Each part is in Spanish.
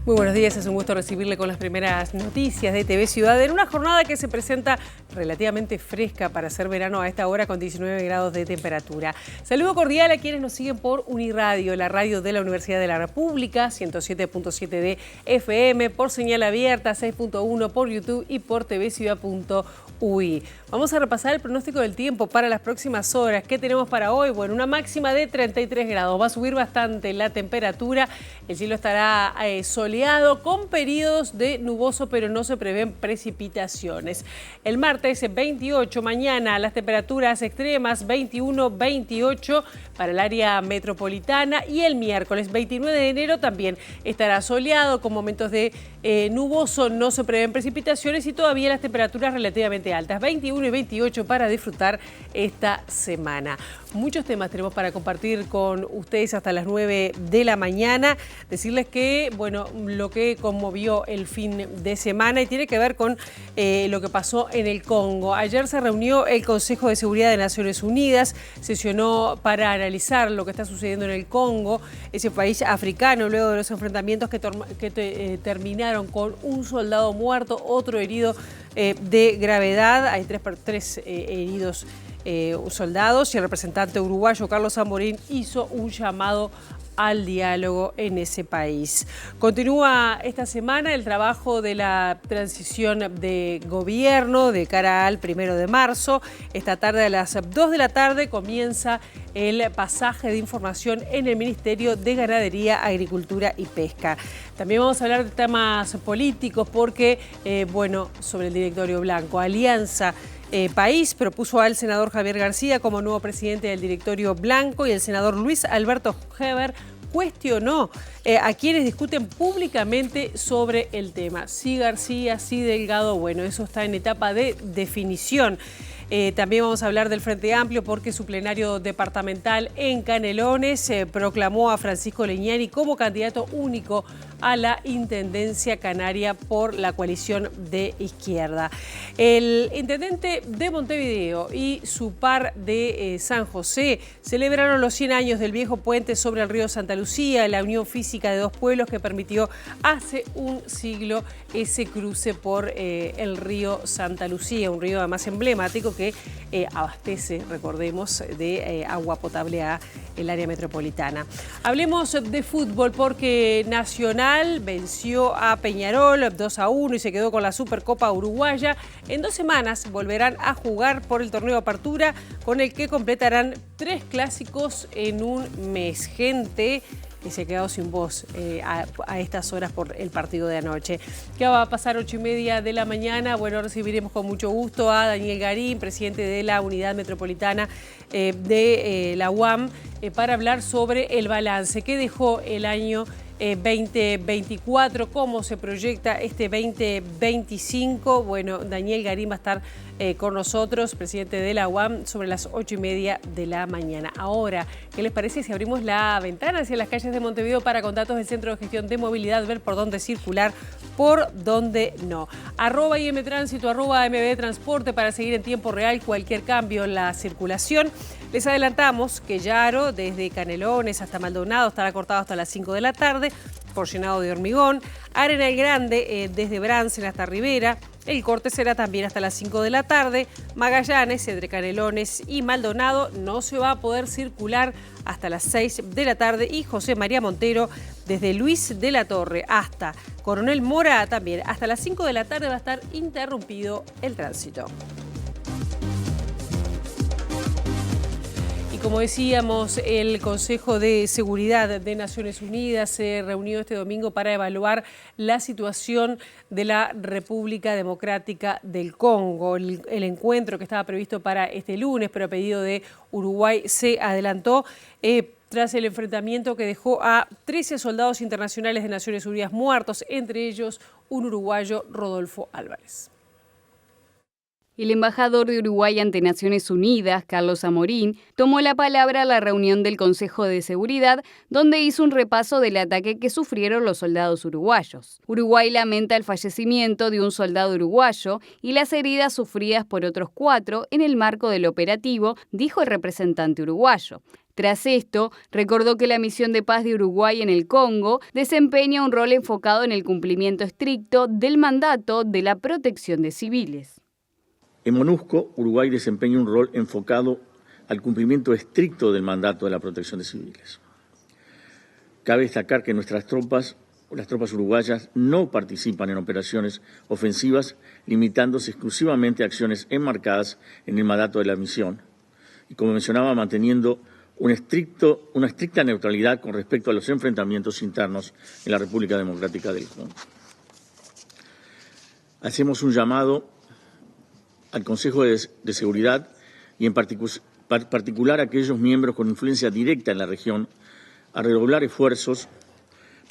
Muy buenos días, es un gusto recibirle con las primeras noticias de TV Ciudad en una jornada que se presenta relativamente fresca para hacer verano a esta hora con 19 grados de temperatura. Saludo cordial a quienes nos siguen por Uniradio, la radio de la Universidad de la República, 107.7 de FM, por señal abierta, 6.1 por YouTube y por tvciudad.ui. Vamos a repasar el pronóstico del tiempo para las próximas horas. ¿Qué tenemos para hoy? Bueno, una máxima de 33 grados. Va a subir bastante la temperatura. El cielo estará soleado con periodos de nuboso, pero no se prevén precipitaciones. El martes 28, mañana las temperaturas extremas 21, 28 para el área metropolitana, y el miércoles 29 de enero también estará soleado con momentos de nuboso, no se prevén precipitaciones y todavía las temperaturas relativamente altas, 21 y 28 para disfrutar esta semana. Muchos temas tenemos para compartir con ustedes hasta las 9 de la mañana. Decirles que, bueno, lo que conmovió el fin de semana y tiene que ver con lo que pasó en el Congo. Ayer se reunió el Consejo de Seguridad de Naciones Unidas, sesionó para analizar lo que está sucediendo en el Congo, ese país africano, luego de los enfrentamientos que terminaron con un soldado muerto, otro herido de gravedad. Hay tres heridos soldados, y el representante uruguayo Carlos Amorín hizo un llamado al diálogo en ese país. Continúa esta semana el trabajo de la transición de gobierno de cara al 1 de marzo. Esta tarde a las 2 de la tarde comienza el pasaje de información en el Ministerio de Ganadería, Agricultura y Pesca. También vamos a hablar de temas políticos porque, sobre el directorio blanco. Alianza País propuso al senador Javier García como nuevo presidente del directorio blanco, y el senador Luis Alberto Heber cuestionó a quienes discuten públicamente sobre el tema. Sí García, sí Delgado, bueno, eso está en etapa de definición. También vamos a hablar del Frente Amplio porque su plenario departamental en Canelones proclamó a Francisco Leñani como candidato único a la Intendencia Canaria por la coalición de izquierda. El intendente de Montevideo y su par de San José celebraron los 100 años del viejo puente sobre el río Santa Lucía, la unión física de dos pueblos que permitió hace un siglo ese cruce por el río Santa Lucía, un río además emblemático que abastece, recordemos, de agua potable a el área metropolitana. Hablemos de fútbol porque Nacional venció a Peñarol 2-1 y se quedó con la Supercopa Uruguaya. En 2 semanas volverán a jugar por el torneo Apertura, con el que completarán 3 clásicos en un mes. Gente que se ha quedado sin voz a estas horas por el partido de anoche. ¿Qué va a pasar 8:30 de la mañana? Bueno, recibiremos con mucho gusto a Daniel Garín, presidente de la Unidad Metropolitana de la UAM, para hablar sobre el balance que dejó el año 2024, cómo se proyecta este 2025. Bueno, Daniel Garín va a estar con nosotros, presidente de la UAM, sobre las 8:30 de la mañana. Ahora, ¿qué les parece si abrimos la ventana hacia las calles de Montevideo para, con datos del Centro de Gestión de Movilidad, ver por dónde circular, por dónde no? @IMTránsito, @MBTransporte para seguir en tiempo real cualquier cambio en la circulación. Les adelantamos que Yaro, desde Canelones hasta Maldonado, estará cortado hasta las 5 de la tarde por llenado de hormigón. Arenal Grande, desde Bransen hasta Rivera, el corte será también hasta las 5 de la tarde. Magallanes, entre Canelones y Maldonado, no se va a poder circular hasta las 6 de la tarde. Y José María Montero, desde Luis de la Torre hasta Coronel Mora, también hasta las 5 de la tarde va a estar interrumpido el tránsito. Y como decíamos, el Consejo de Seguridad de Naciones Unidas se reunió este domingo para evaluar la situación de la República Democrática del Congo. El encuentro que estaba previsto para este lunes, pero a pedido de Uruguay, se adelantó tras el enfrentamiento que dejó a 13 soldados internacionales de Naciones Unidas muertos, entre ellos un uruguayo, Rodolfo Álvarez. El embajador de Uruguay ante Naciones Unidas, Carlos Amorín, tomó la palabra a la reunión del Consejo de Seguridad, donde hizo un repaso del ataque que sufrieron los soldados uruguayos. Uruguay lamenta el fallecimiento de un soldado uruguayo y las heridas sufridas por otros 4 en el marco del operativo, dijo el representante uruguayo. Tras esto, recordó que la misión de paz de Uruguay en el Congo desempeña un rol enfocado en el cumplimiento estricto del mandato de la protección de civiles. En MONUSCO, Uruguay desempeña un rol enfocado al cumplimiento estricto del mandato de la protección de civiles. Cabe destacar que las tropas uruguayas no participan en operaciones ofensivas, limitándose exclusivamente a acciones enmarcadas en el mandato de la misión. Y como mencionaba, manteniendo una estricta neutralidad con respecto a los enfrentamientos internos en la República Democrática del Congo. Hacemos un llamado al Consejo de Seguridad y en particular a aquellos miembros con influencia directa en la región a redoblar esfuerzos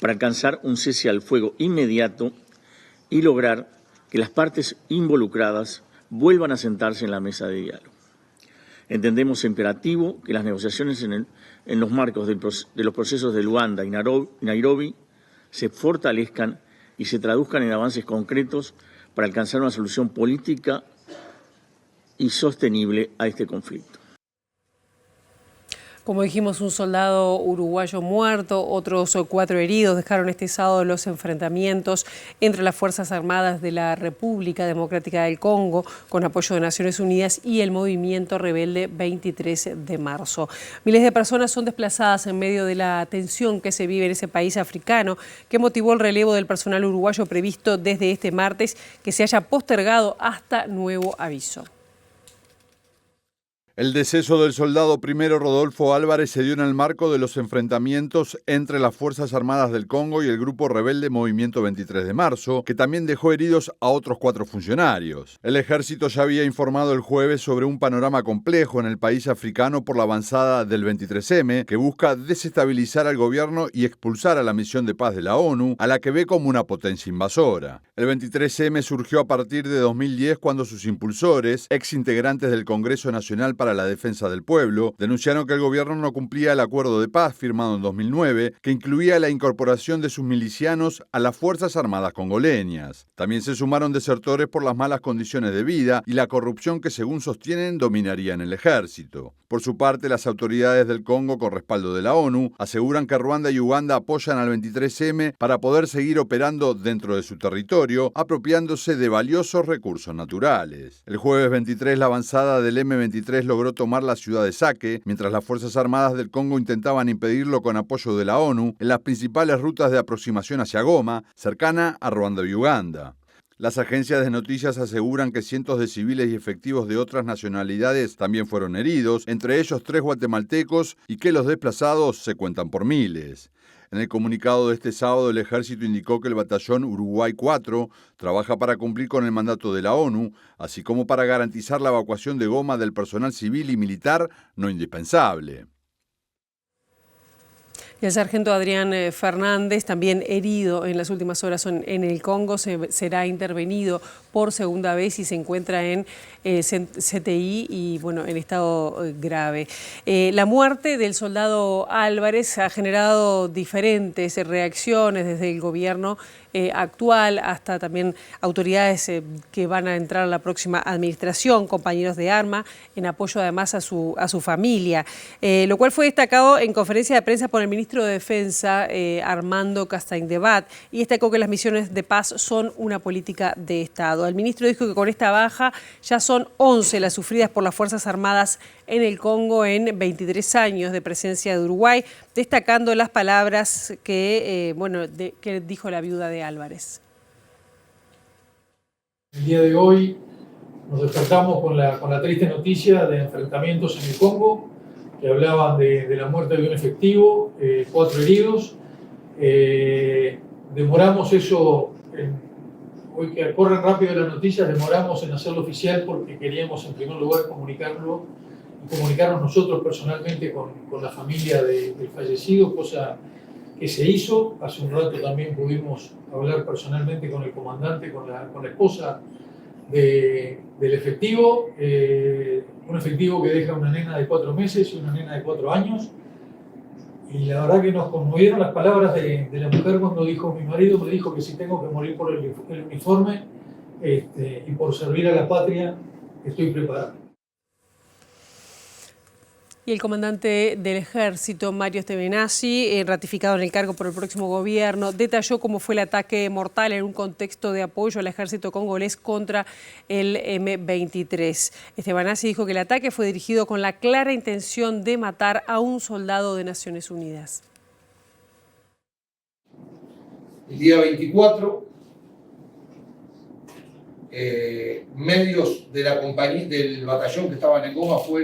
para alcanzar un cese al fuego inmediato y lograr que las partes involucradas vuelvan a sentarse en la mesa de diálogo. Entendemos imperativo que las negociaciones en los marcos de los procesos de Luanda y Nairobi se fortalezcan y se traduzcan en avances concretos para alcanzar una solución política y sostenible a este conflicto. Como dijimos, un soldado uruguayo muerto, otros 4 heridos dejaron este sábado los enfrentamientos entre las Fuerzas Armadas de la República Democrática del Congo, con apoyo de Naciones Unidas, y el movimiento rebelde 23 de marzo. Miles de personas son desplazadas en medio de la tensión que se vive en ese país africano, que motivó el relevo del personal uruguayo previsto desde este martes, que se haya postergado hasta nuevo aviso. El deceso del soldado primero Rodolfo Álvarez se dio en el marco de los enfrentamientos entre las Fuerzas Armadas del Congo y el grupo rebelde Movimiento 23 de marzo, que también dejó heridos a otros 4 funcionarios. El ejército ya había informado el jueves sobre un panorama complejo en el país africano por la avanzada del 23M, que busca desestabilizar al gobierno y expulsar a la misión de paz de la ONU, a la que ve como una potencia invasora. El 23M surgió a partir de 2010 cuando sus impulsores, ex integrantes del Congreso Nacional para la Defensa del Pueblo, denunciaron que el gobierno no cumplía el acuerdo de paz firmado en 2009, que incluía la incorporación de sus milicianos a las Fuerzas Armadas congoleñas. También se sumaron desertores por las malas condiciones de vida y la corrupción que, según sostienen, dominarían el ejército. Por su parte, las autoridades del Congo, con respaldo de la ONU, aseguran que Ruanda y Uganda apoyan al 23M para poder seguir operando dentro de su territorio, apropiándose de valiosos recursos naturales. El jueves 23, la avanzada del M23 logró tomar la ciudad de Sake, mientras las Fuerzas Armadas del Congo intentaban impedirlo con apoyo de la ONU en las principales rutas de aproximación hacia Goma, cercana a Ruanda y Uganda. Las agencias de noticias aseguran que cientos de civiles y efectivos de otras nacionalidades también fueron heridos, entre ellos 3 guatemaltecos, y que los desplazados se cuentan por miles. En el comunicado de este sábado, el ejército indicó que el batallón Uruguay 4 trabaja para cumplir con el mandato de la ONU, así como para garantizar la evacuación de Goma del personal civil y militar no indispensable. Y el sargento Adrián Fernández, también herido en las últimas horas en el Congo, será intervenido por segunda vez y se encuentra en CTI y en estado grave. La muerte del soldado Álvarez ha generado diferentes reacciones desde el gobierno actual hasta también autoridades que van a entrar a la próxima administración, compañeros de arma, en apoyo además a su familia, lo cual fue destacado en conferencia de prensa por el ministro de Defensa, Armando Castañdebat, y destacó que las misiones de paz son una política de Estado. El ministro dijo que con esta baja ya son 11 las sufridas por las Fuerzas Armadas en el Congo en 23 años de presencia de Uruguay, destacando las palabras que dijo la viuda de Álvarez. El día de hoy nos despertamos con la triste noticia de enfrentamientos en el Congo, que hablaban de la muerte de un efectivo, 4 heridos. Demoramos eso, hoy que corren rápido las noticias, demoramos en hacerlo oficial porque queríamos en primer lugar comunicarnos nosotros personalmente con la familia del fallecido, cosa que se hizo. Hace un rato también pudimos hablar personalmente con el comandante, con la esposa del efectivo, un efectivo que deja una nena de 4 meses y una nena de 4 años. Y la verdad que nos conmovieron las palabras de la mujer cuando dijo: mi marido me dijo que si tengo que morir por el uniforme y por servir a la patria, estoy preparado. Y el comandante del Ejército, Mario Stevenazzi, ratificado en el cargo por el próximo gobierno, detalló cómo fue el ataque mortal en un contexto de apoyo al ejército congolés contra el M23. Stevenazzi dijo que el ataque fue dirigido con la clara intención de matar a un soldado de Naciones Unidas. El día 24, medios de la compañía, del batallón que estaba en el Goma fue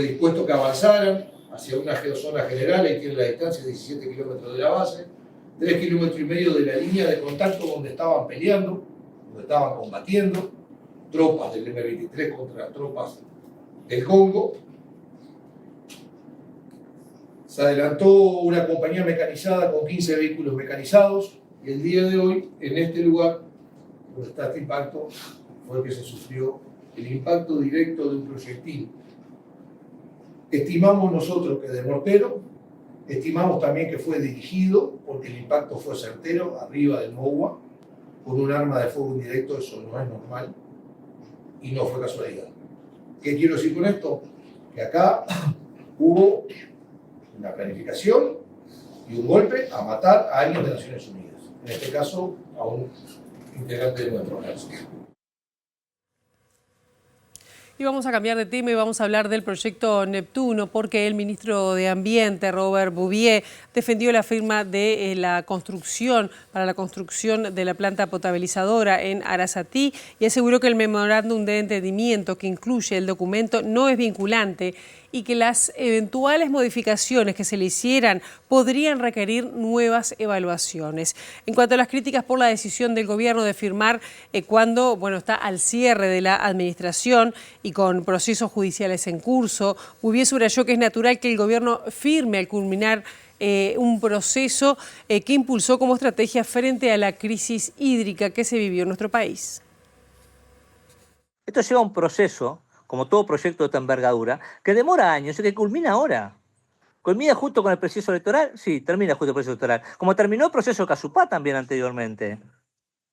dispuesto que avanzaran hacia una geozona general, ahí tiene la distancia de 17 kilómetros de la base, 3,5 kilómetros de la línea de contacto donde estaban peleando, donde estaban combatiendo, tropas del M23 contra tropas del Congo. Se adelantó una compañía mecanizada con 15 vehículos mecanizados y el día de hoy, en este lugar donde está este impacto, fue que se sufrió el impacto directo de un proyectil. Estimamos nosotros que de mortero, estimamos también que fue dirigido, porque el impacto fue certero, arriba del MOUA, con un arma de fuego indirecto. Eso no es normal y no fue casualidad. ¿Qué quiero decir con esto? Que acá hubo una planificación y un golpe a matar a alguien de Naciones Unidas, en este caso a un integrante de nuestro ejército. Y vamos a cambiar de tema y vamos a hablar del proyecto Neptuno, porque el ministro de Ambiente, Robert Bouvier, defendió la firma de la construcción de la planta potabilizadora en Arasatí y aseguró que el memorándum de entendimiento que incluye el documento no es vinculante y que las eventuales modificaciones que se le hicieran podrían requerir nuevas evaluaciones. En cuanto a las críticas por la decisión del gobierno de firmar cuando está al cierre de la administración y con procesos judiciales en curso, Bouvier subrayó que es natural que el gobierno firme al culminar un proceso que impulsó como estrategia frente a la crisis hídrica que se vivió en nuestro país. Esto lleva un proceso, como todo proyecto de esta envergadura, que demora años y que culmina ahora. ¿Culmina justo con el proceso electoral? Sí, termina justo el proceso electoral. Como terminó el proceso Casupá también anteriormente.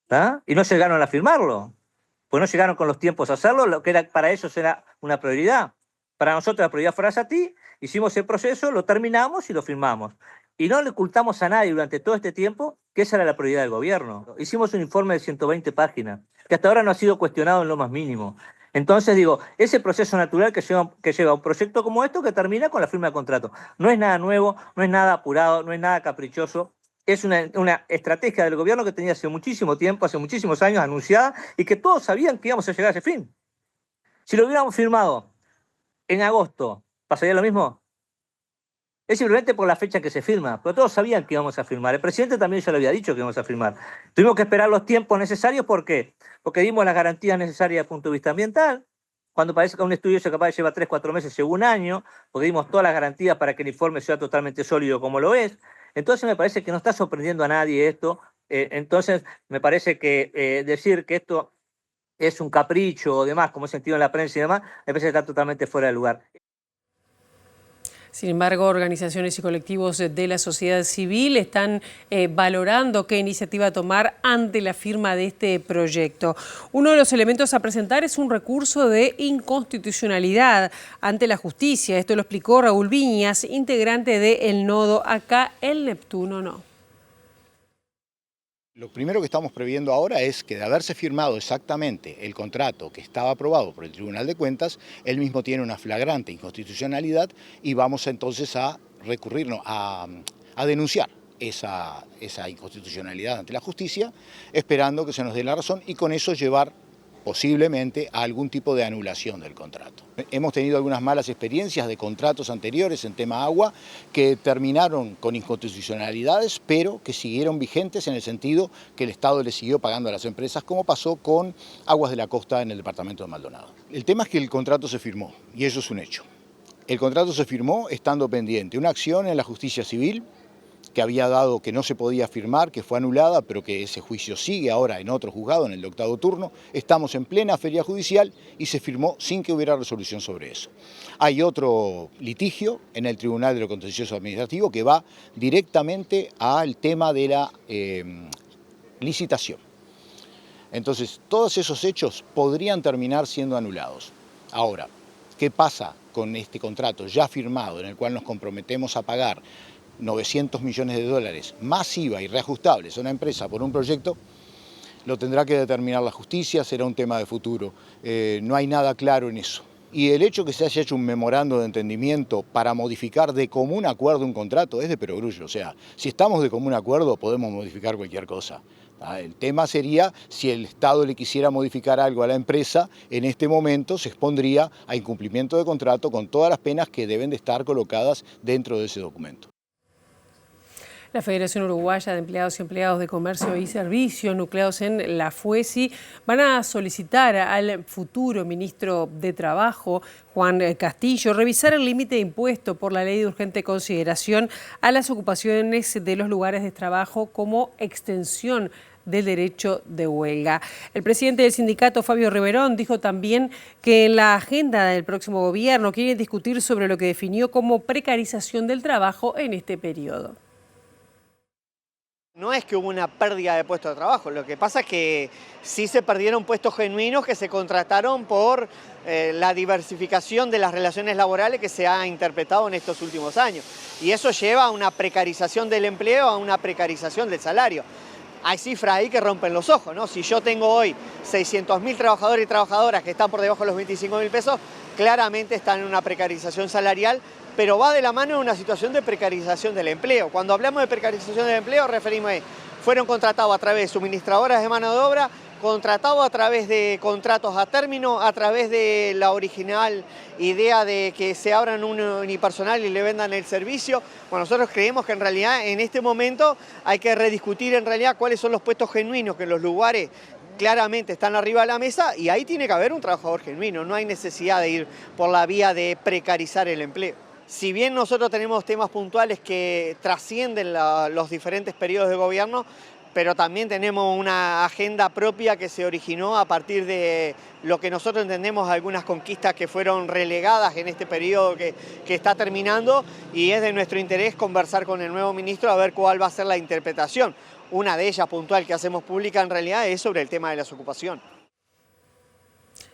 ¿Ah? Y no llegaron a firmarlo. Pues no llegaron con los tiempos a hacerlo, lo que para ellos era una prioridad. Para nosotros la prioridad fue Arasatí, hicimos el proceso, lo terminamos y lo firmamos. Y no le ocultamos a nadie durante todo este tiempo que esa era la prioridad del gobierno. Hicimos un informe de 120 páginas, que hasta ahora no ha sido cuestionado en lo más mínimo. Entonces digo, ese proceso natural que lleva un proyecto como esto que termina con la firma de contrato. No es nada nuevo, no es nada apurado, no es nada caprichoso. Es una estrategia del gobierno que tenía hace muchísimo tiempo, hace muchísimos años anunciada y que todos sabían que íbamos a llegar a ese fin. Si lo hubiéramos firmado en agosto, ¿pasaría lo mismo? Es simplemente por la fecha que se firma, pero todos sabían que íbamos a firmar. El presidente también ya lo había dicho que íbamos a firmar. Tuvimos que esperar los tiempos necesarios, ¿por qué? Porque dimos las garantías necesarias desde el punto de vista ambiental. Cuando parece que un estudio se capaz lleva 3, 4 meses, lleva un año, porque dimos todas las garantías para que el informe sea totalmente sólido como lo es. Entonces me parece que no está sorprendiendo a nadie esto. Entonces me parece que decir que esto es un capricho o demás, como he sentido en la prensa y demás, me parece que está totalmente fuera de lugar. Sin embargo, organizaciones y colectivos de la sociedad civil están valorando qué iniciativa tomar ante la firma de este proyecto. Uno de los elementos a presentar es un recurso de inconstitucionalidad ante la justicia. Esto lo explicó Raúl Viñas, integrante de El Nodo. Acá el Neptuno no. Lo primero que estamos previendo ahora es que de haberse firmado exactamente el contrato que estaba aprobado por el Tribunal de Cuentas, él mismo tiene una flagrante inconstitucionalidad y vamos entonces a recurrirnos a denunciar esa inconstitucionalidad ante la justicia, esperando que se nos dé la razón y con eso llevar posiblemente a algún tipo de anulación del contrato. Hemos tenido algunas malas experiencias de contratos anteriores en tema agua que terminaron con inconstitucionalidades, pero que siguieron vigentes en el sentido que el Estado le siguió pagando a las empresas, como pasó con Aguas de la Costa en el departamento de Maldonado. El tema es que el contrato se firmó, y eso es un hecho. El contrato se firmó estando pendiente una acción en la justicia civil, que había dado que no se podía firmar, que fue anulada, pero que ese juicio sigue ahora en otro juzgado, en el 8º turno. Estamos en plena feria judicial y se firmó sin que hubiera resolución sobre eso. Hay otro litigio en el Tribunal de lo Contencioso Administrativo que va directamente al tema de la licitación. Entonces, todos esos hechos podrían terminar siendo anulados. Ahora, ¿Qué pasa con este contrato ya firmado en el cual nos comprometemos a pagar 900 millones de dólares más IVA y reajustables a una empresa por un proyecto? Lo tendrá que determinar la justicia, será un tema de futuro. No hay nada claro en eso. Y el hecho que se haya hecho un memorando de entendimiento para modificar de común acuerdo un contrato es de perogrullo. O sea, si estamos de común acuerdo podemos modificar cualquier cosa. El tema sería si el Estado le quisiera modificar algo a la empresa, en este momento se expondría a incumplimiento de contrato con todas las penas que deben de estar colocadas dentro de ese documento. La Federación Uruguaya de Empleados y Empleados de Comercio y Servicios, nucleados en la FUESI, van a solicitar al futuro ministro de Trabajo, Juan Castillo, revisar el límite impuesto por la ley de urgente consideración a las ocupaciones de los lugares de trabajo como extensión del derecho de huelga. El presidente del sindicato, Fabio Riverón, dijo también que en la agenda del próximo gobierno quieren discutir sobre lo que definió como precarización del trabajo en este periodo. No es que hubo una pérdida de puestos de trabajo, lo que pasa es que sí se perdieron puestos genuinos que se contrataron por la diversificación de las relaciones laborales que se ha interpretado en estos últimos años. Y eso lleva a una precarización del empleo, a una precarización del salario. Hay cifras ahí que rompen los ojos, ¿no? Si yo tengo hoy 600.000 trabajadores y trabajadoras que están por debajo de los 25.000 pesos, claramente están en una precarización salarial, pero va de la mano de una situación de precarización del empleo. Cuando hablamos de precarización del empleo, referimos a fueron contratados a través de suministradoras de mano de obra, contratados a través de contratos a término, a través de la original idea de que se abran un unipersonal y le vendan el servicio. Bueno, nosotros creemos que en realidad en este momento hay que rediscutir en realidad cuáles son los puestos genuinos que en los lugares claramente están arriba de la mesa y ahí tiene que haber un trabajador genuino, no hay necesidad de ir por la vía de precarizar el empleo. Si bien nosotros tenemos temas puntuales que trascienden los diferentes periodos de gobierno, pero también tenemos una agenda propia que se originó a partir de lo que nosotros entendemos algunas conquistas que fueron relegadas en este periodo que está terminando, y es de nuestro interés conversar con el nuevo ministro a ver cuál va a ser la interpretación. Una de ellas puntual que hacemos pública en realidad es sobre el tema de las ocupaciones.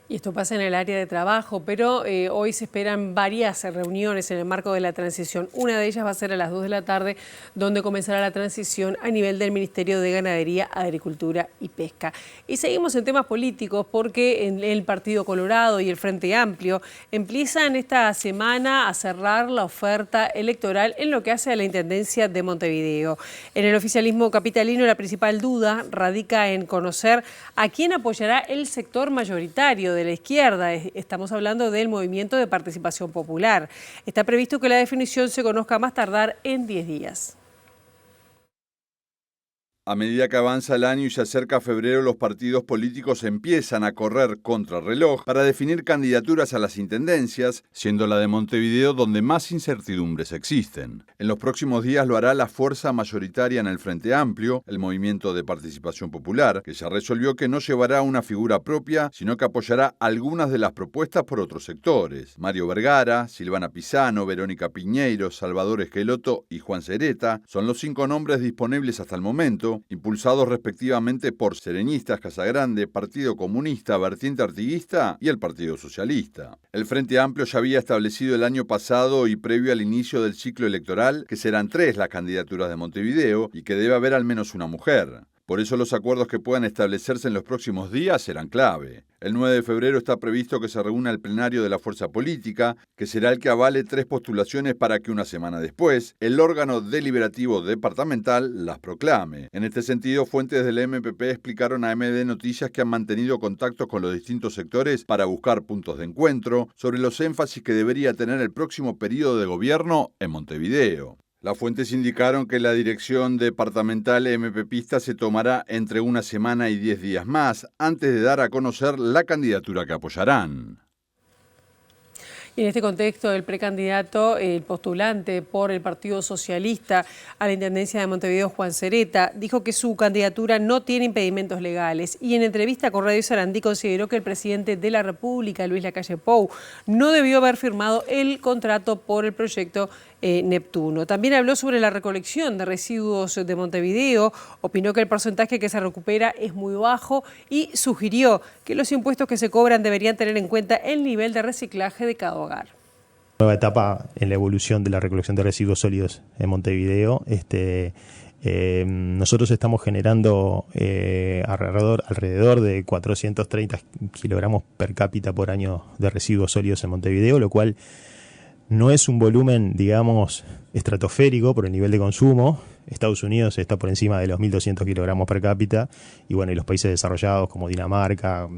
Y esto pasa en el área de trabajo, pero hoy se esperan varias reuniones en el marco de la transición. Una de ellas va a ser a las 2 de la tarde, donde comenzará la transición a nivel del Ministerio de Ganadería, Agricultura y Pesca. Y seguimos en temas políticos porque en el Partido Colorado y el Frente Amplio empiezan esta semana a cerrar la oferta electoral en lo que hace a la Intendencia de Montevideo. En el oficialismo capitalino, la principal duda radica en conocer a quién apoyará el sector mayoritario de la izquierda. Estamos hablando del Movimiento de Participación Popular. Está previsto que la definición se conozca más tardar en 10 días. A medida que avanza el año y se acerca febrero, los partidos políticos empiezan a correr contrarreloj para definir candidaturas a las intendencias, siendo la de Montevideo donde más incertidumbres existen. En los próximos días lo hará la fuerza mayoritaria en el Frente Amplio, el Movimiento de Participación Popular, que ya resolvió que no llevará una figura propia, sino que apoyará algunas de las propuestas por otros sectores. Mario Vergara, Silvana Pisano, Verónica Piñeiro, Salvador Esqueloto y Juan Cereta son los 5 nombres disponibles hasta el momento, impulsados respectivamente por Sereñistas, Casagrande, Partido Comunista, Vertiente Artiguista y el Partido Socialista. El Frente Amplio ya había establecido el año pasado y previo al inicio del ciclo electoral que serán 3 las candidaturas de Montevideo y que debe haber al menos una mujer. Por eso los acuerdos que puedan establecerse en los próximos días serán clave. El 9 de febrero está previsto que se reúna el plenario de la fuerza política, que será el que avale 3 postulaciones para que una semana después el órgano deliberativo departamental las proclame. En este sentido, fuentes del MPP explicaron a MD Noticias que han mantenido contactos con los distintos sectores para buscar puntos de encuentro sobre los énfasis que debería tener el próximo periodo de gobierno en Montevideo. Las fuentes indicaron que la dirección departamental MPPista se tomará entre una semana y 10 días más antes de dar a conocer la candidatura que apoyarán. Y en este contexto, el precandidato, el postulante por el Partido Socialista a la Intendencia de Montevideo, Juan Cereta, dijo que su candidatura no tiene impedimentos legales y en entrevista con Radio Sarandí consideró que el presidente de la República, Luis Lacalle Pou, no debió haber firmado el contrato por el proyecto Neptuno. También habló sobre la recolección de residuos de Montevideo, opinó que el porcentaje que se recupera es muy bajo y sugirió que los impuestos que se cobran deberían tener en cuenta el nivel de reciclaje de cada hogar. Nueva etapa en la evolución de la recolección de residuos sólidos en Montevideo. Nosotros estamos generando alrededor de 430 kilogramos per cápita por año de residuos sólidos en Montevideo, lo cual no es un volumen, digamos, estratosférico por el nivel de consumo. Estados Unidos está por encima de los 1.200 kilogramos per cápita y bueno, y los países desarrollados como Dinamarca,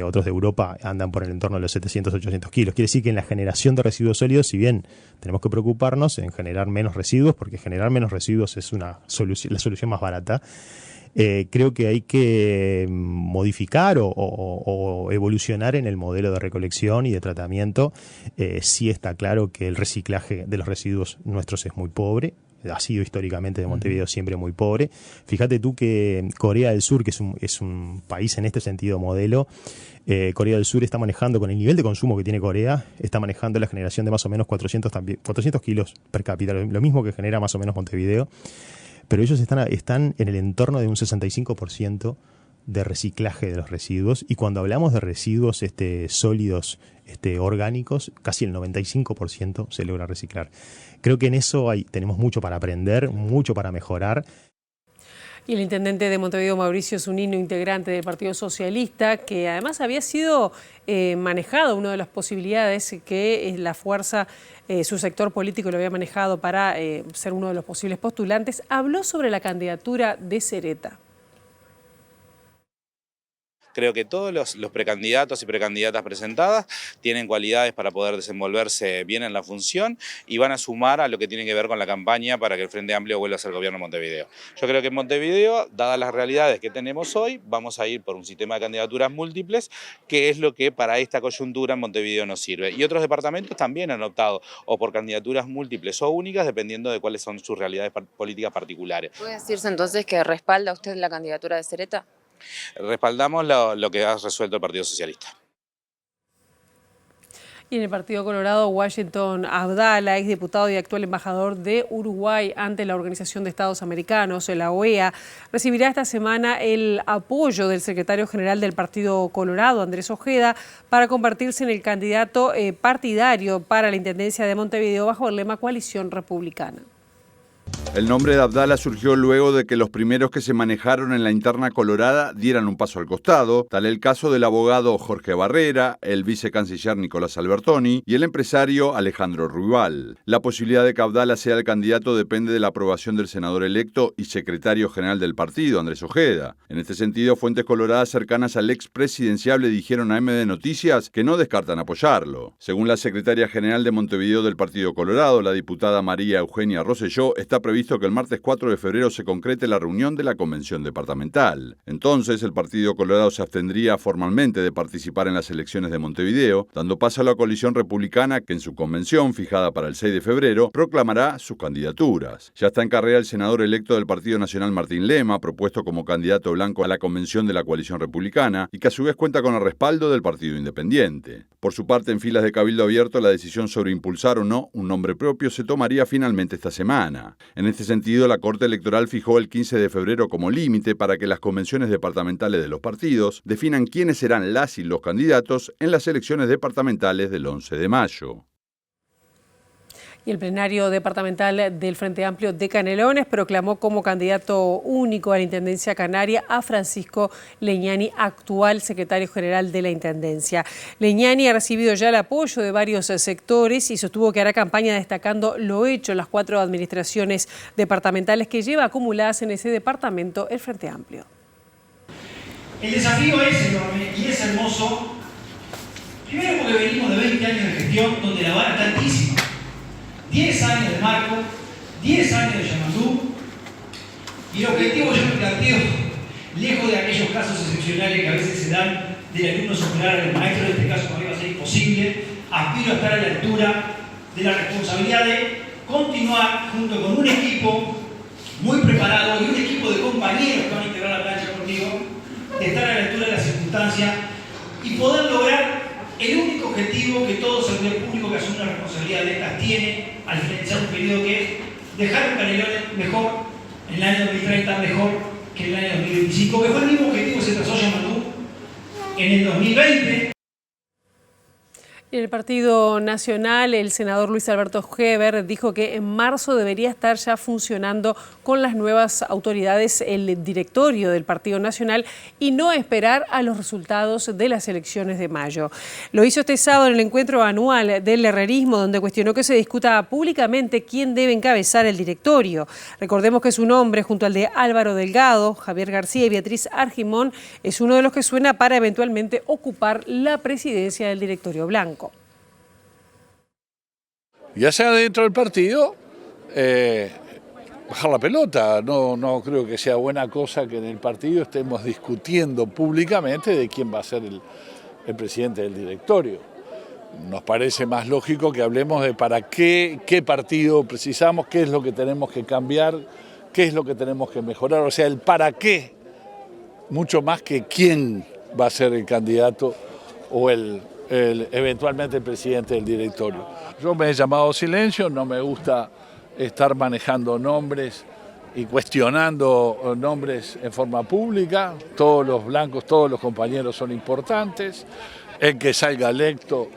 otros de Europa andan por el entorno de los 700, 800 kilos. Quiere decir que en la generación de residuos sólidos, si bien tenemos que preocuparnos en generar menos residuos, porque generar menos residuos es la solución más barata, creo que hay que modificar o evolucionar en el modelo de recolección y de tratamiento. Sí está claro que el reciclaje de los residuos nuestros es muy pobre. Ha sido históricamente de Montevideo siempre muy pobre. Fíjate tú que Corea del Sur, que es un país en este sentido modelo, Corea del Sur está manejando, con el nivel de consumo que tiene Corea, está manejando la generación de más o menos 400 kilos per cápita, lo mismo que genera más o menos Montevideo. Pero ellos están en el entorno de un 65% de reciclaje de los residuos, y cuando hablamos de residuos sólidos orgánicos, casi el 95% se logra reciclar. Creo que en eso tenemos mucho para aprender, mucho para mejorar. Y el intendente de Montevideo, Mauricio Zunino, integrante del Partido Socialista, que además había sido manejado, una de las posibilidades que la fuerza, su sector político lo había manejado para ser uno de los posibles postulantes, habló sobre la candidatura de Sereta. Creo que todos los precandidatos y precandidatas presentadas tienen cualidades para poder desenvolverse bien en la función y van a sumar a lo que tiene que ver con la campaña para que el Frente Amplio vuelva a ser gobierno en Montevideo. Yo creo que en Montevideo, dadas las realidades que tenemos hoy, vamos a ir por un sistema de candidaturas múltiples, que es lo que para esta coyuntura en Montevideo nos sirve. Y otros departamentos también han optado o por candidaturas múltiples o únicas, dependiendo de cuáles son sus realidades políticas particulares. ¿Puede decirse entonces que respalda usted la candidatura de Sereta? Respaldamos lo que ha resuelto el Partido Socialista. Y en el Partido Colorado, Washington Abdala, exdiputado y actual embajador de Uruguay ante la Organización de Estados Americanos, la OEA, recibirá esta semana el apoyo del secretario general del Partido Colorado, Andrés Ojeda, para convertirse en el candidato partidario para la Intendencia de Montevideo bajo el lema Coalición Republicana. El nombre de Abdala surgió luego de que los primeros que se manejaron en la interna colorada dieran un paso al costado, tal el caso del abogado Jorge Barrera, el vicecanciller Nicolás Albertoni y el empresario Alejandro Ruibal. La posibilidad de que Abdala sea el candidato depende de la aprobación del senador electo y secretario general del partido, Andrés Ojeda. En este sentido, fuentes coloradas cercanas al expresidenciable dijeron a MD Noticias que no descartan apoyarlo. Según la secretaria general de Montevideo del Partido Colorado, la diputada María Eugenia Rosselló, está previsto que el martes 4 de febrero se concrete la reunión de la convención departamental. Entonces, el Partido Colorado se abstendría formalmente de participar en las elecciones de Montevideo, dando paso a la coalición republicana que en su convención, fijada para el 6 de febrero, proclamará sus candidaturas. Ya está en carrera el senador electo del Partido Nacional Martín Lema, propuesto como candidato blanco a la convención de la coalición republicana y que a su vez cuenta con el respaldo del Partido Independiente. Por su parte, en filas de Cabildo Abierto, la decisión sobre impulsar o no un nombre propio se tomaría finalmente esta semana. En este sentido, la Corte Electoral fijó el 15 de febrero como límite para que las convenciones departamentales de los partidos definan quiénes serán las y los candidatos en las elecciones departamentales del 11 de mayo. Y el plenario departamental del Frente Amplio de Canelones proclamó como candidato único a la Intendencia Canaria a Francisco Leñani, actual secretario general de la Intendencia. Leñani ha recibido ya el apoyo de varios sectores y sostuvo que hará campaña destacando lo hecho en las 4 administraciones departamentales que lleva acumuladas en ese departamento el Frente Amplio. El desafío es enorme y es hermoso, primero porque venimos de 20 años de gestión donde la vara está altísima. 10 años de Marco, 10 años de Yamandú, y el objetivo yo me planteo, lejos de aquellos casos excepcionales que a veces se dan del alumno superar al maestro, en este caso para mí va a ser imposible, aspiro a estar a la altura de la responsabilidad de continuar junto con un equipo muy preparado y un equipo de compañeros que van a integrar la plancha conmigo, de estar a la altura de las circunstancias y poder lograr el único objetivo que todo servidor público que asume una responsabilidad de estas tiene al frente mejor que el año 2025, que fue el mismo objetivo que se trazó Yamatú en el 2020. En el Partido Nacional, el senador Luis Alberto Heber dijo que en marzo debería estar ya funcionando con las nuevas autoridades el directorio del Partido Nacional y no esperar a los resultados de las elecciones de mayo. Lo hizo este sábado en el encuentro anual del herrerismo, donde cuestionó que se discuta públicamente quién debe encabezar el directorio. Recordemos que su nombre, junto al de Álvaro Delgado, Javier García y Beatriz Argimón, es uno de los que suena para eventualmente ocupar la presidencia del directorio blanco. Ya sea dentro del partido, bajar la pelota. No creo que sea buena cosa que en el partido estemos discutiendo públicamente de quién va a ser el presidente del directorio. Nos parece más lógico que hablemos de para qué partido precisamos, qué es lo que tenemos que cambiar, qué es lo que tenemos que mejorar, o sea, el para qué, mucho más que quién va a ser el candidato o eventualmente el presidente del directorio. Yo me he llamado silencio, no me gusta estar manejando nombres y cuestionando nombres en forma pública. Todos los blancos, todos los compañeros son importantes. El que salga electo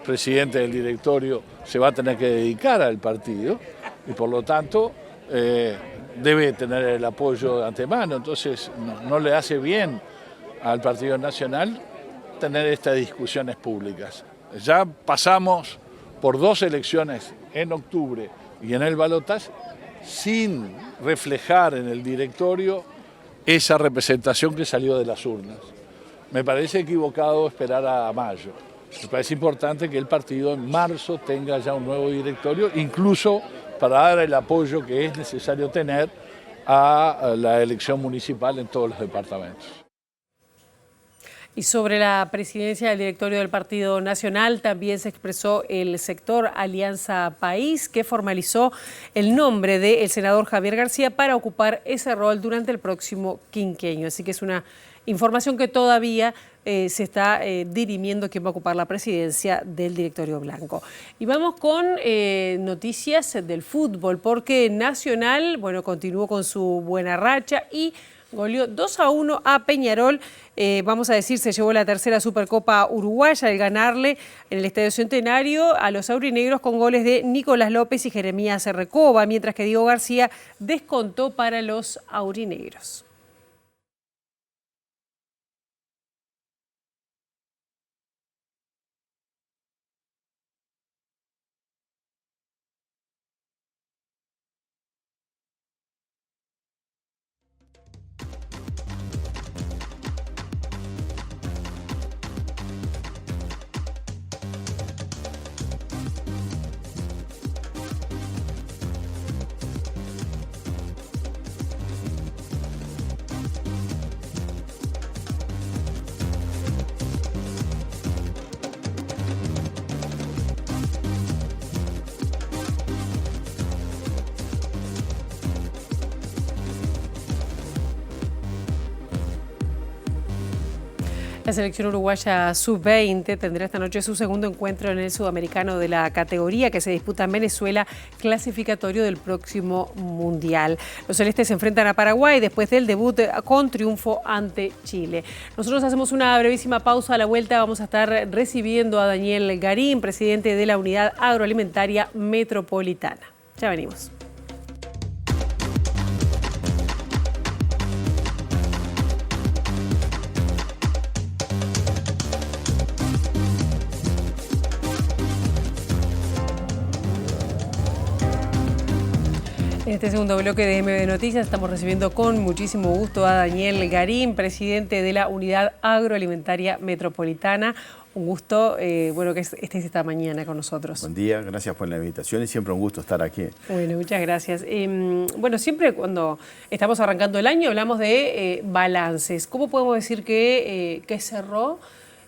presidente del directorio se va a tener que dedicar al partido y por lo tanto debe tener el apoyo de antemano. Entonces no le hace bien al Partido Nacional tener estas discusiones públicas. Ya pasamos por 2 elecciones en octubre y en el balotaje sin reflejar en el directorio esa representación que salió de las urnas. Me parece equivocado esperar a mayo. Me parece importante que el partido en marzo tenga ya un nuevo directorio, incluso para dar el apoyo que es necesario tener a la elección municipal en todos los departamentos. Y sobre la presidencia del directorio del Partido Nacional también se expresó el sector Alianza País, que formalizó el nombre del senador Javier García para ocupar ese rol durante el próximo quinquenio. Así que es una información que todavía se está dirimiendo quién va a ocupar la presidencia del directorio blanco. Y vamos con noticias del fútbol, porque Nacional, bueno, continuó con su buena racha y goleó 2-1 a Peñarol. Vamos a decir, se llevó la tercera Supercopa Uruguaya al ganarle en el Estadio Centenario a los aurinegros con goles de Nicolás López y Jeremías Recoba, mientras que Diego García descontó para los aurinegros. La selección uruguaya sub-20 tendrá esta noche su segundo encuentro en el sudamericano de la categoría que se disputa en Venezuela, clasificatorio del próximo Mundial. Los celestes se enfrentan a Paraguay después del debut con triunfo ante Chile. Nosotros hacemos una brevísima pausa. A la vuelta vamos a estar recibiendo a Daniel Garín, presidente de la Unidad Agroalimentaria Metropolitana. Ya venimos. En este segundo bloque de MB Noticias estamos recibiendo con muchísimo gusto a Daniel Garín, presidente de la Unidad Agroalimentaria Metropolitana. Un gusto, bueno, que estés esta mañana con nosotros. Buen día, gracias por la invitación y siempre un gusto estar aquí. Bueno, muchas gracias. Bueno, siempre cuando estamos arrancando el año hablamos de balances. ¿Cómo podemos decir que cerró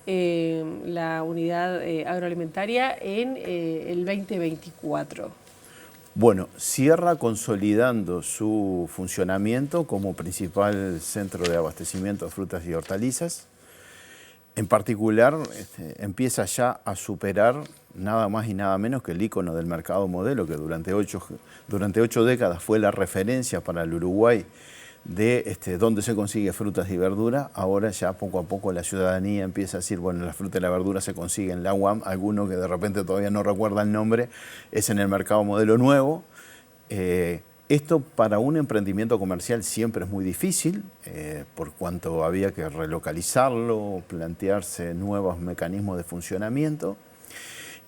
la Unidad Agroalimentaria en el 2024? Bueno, cierra consolidando su funcionamiento como principal centro de abastecimiento de frutas y hortalizas. En particular, empieza ya a superar nada más y nada menos que el ícono del mercado modelo, que durante 8 décadas fue la referencia para el Uruguay de dónde se consigue frutas y verduras. Ahora ya poco a poco la ciudadanía empieza a decir, bueno, la fruta y la verdura se consigue en la UAM, alguno que de repente todavía no recuerda el nombre, es en el mercado Modelo Nuevo. Esto para un emprendimiento comercial siempre es muy difícil, por cuanto había que relocalizarlo, plantearse nuevos mecanismos de funcionamiento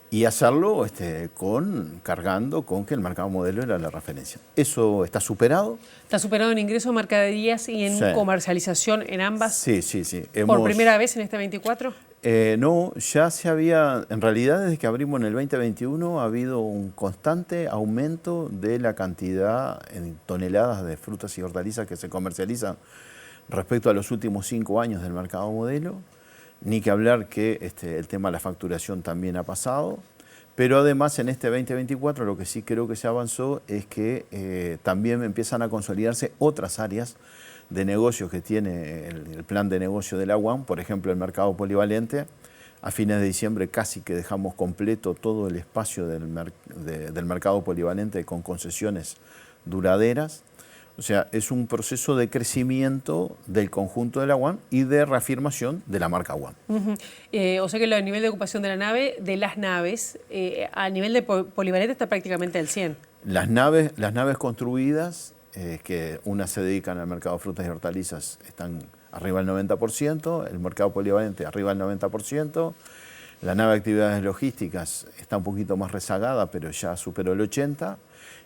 y hacerlo cargando con que el mercado modelo era la referencia. Eso está superado. ¿Está superado en ingreso de mercaderías y en comercialización en ambas? Sí. ¿Por primera vez en este 24? No, ya se había, en realidad desde que abrimos en el 2021 ha habido un constante aumento de la cantidad en toneladas de frutas y hortalizas que se comercializan respecto a los últimos 5 años del mercado modelo. Ni que hablar que el tema de la facturación también ha pasado, pero además en este 2024 lo que sí creo que se avanzó es que también empiezan a consolidarse otras áreas de negocios que tiene el plan de negocio de la UAM, por ejemplo el mercado polivalente. A fines de diciembre casi que dejamos completo todo el espacio del mercado polivalente con concesiones duraderas. O sea, es un proceso de crecimiento del conjunto de la UAM y de reafirmación de la marca UAM. O sea que el nivel de ocupación de las naves, a nivel de polivalente está prácticamente al 100. Las naves construidas, que unas se dedican al mercado de frutas y hortalizas, están arriba del 90%, el mercado polivalente arriba del 90%, la nave de actividades logísticas está un poquito más rezagada, pero ya superó el 80%.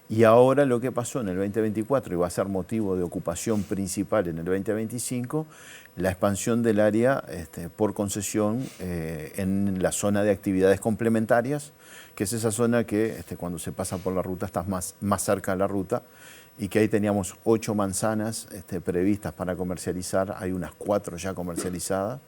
Y ahora lo que pasó en el 2024 y va a ser motivo de ocupación principal en el 2025, la expansión del área por concesión en la zona de actividades complementarias, que es esa zona que cuando se pasa por la ruta estás más cerca de la ruta, y que ahí teníamos 8 manzanas previstas para comercializar, hay unas 4 ya comercializadas.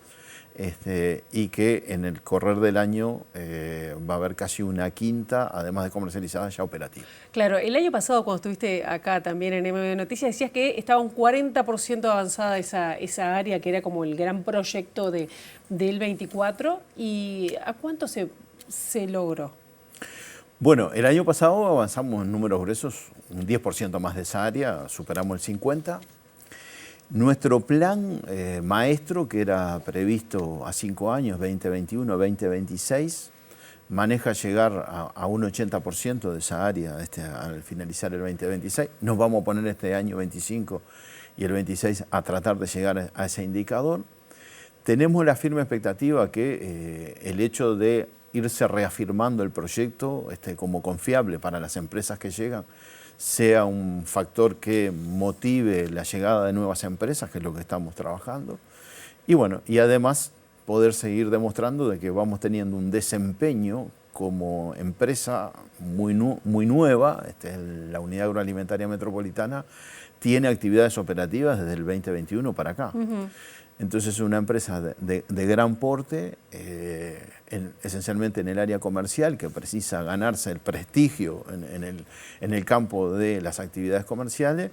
Y que en el correr del año va a haber casi una quinta, además de comercializada, ya operativa. Claro, el año pasado cuando estuviste acá también en MB Noticias decías que estaba un 40% avanzada esa área que era como el gran proyecto del 24. ¿Y a cuánto se logró? Bueno, el año pasado avanzamos en números gruesos, un 10% más de esa área, superamos el 50%. Nuestro plan maestro, que era previsto a 5 años, 2021-2026, maneja llegar a un 80% de esa área al finalizar el 2026. Nos vamos a poner este año 25 y el 26 a tratar de llegar a ese indicador. Tenemos la firme expectativa que el hecho de irse reafirmando el proyecto como confiable para las empresas que llegan, sea un factor que motive la llegada de nuevas empresas, que es lo que estamos trabajando. Y bueno, y además poder seguir demostrando de que vamos teniendo un desempeño como empresa muy nueva. La Unidad Agroalimentaria Metropolitana tiene actividades operativas desde el 2021 para acá. Entonces es una empresa de gran porte, esencialmente en el área comercial, que precisa ganarse el prestigio en el campo de las actividades comerciales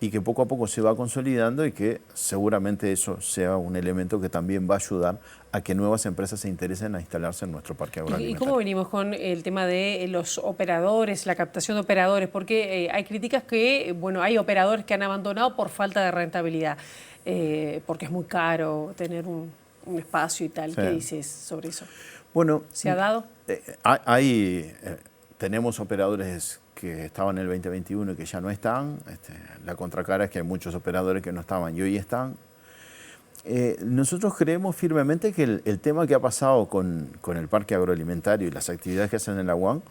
y que poco a poco se va consolidando y que seguramente eso sea un elemento que también va a ayudar a que nuevas empresas se interesen a instalarse en nuestro parque agroalimentario. ¿Y cómo venimos con el tema de los operadores, la captación de operadores? Porque hay críticas que, bueno, hay operadores que han abandonado por falta de rentabilidad. Porque es muy caro tener un espacio y tal. Sí. ¿Qué dices sobre eso? Bueno, ¿se ha dado? Tenemos operadores que estaban en el 2021 y que ya no están. La contracara es que hay muchos operadores que no estaban y hoy están. Nosotros creemos firmemente que el tema que ha pasado con el parque agroalimentario y las actividades que hacen en la UAM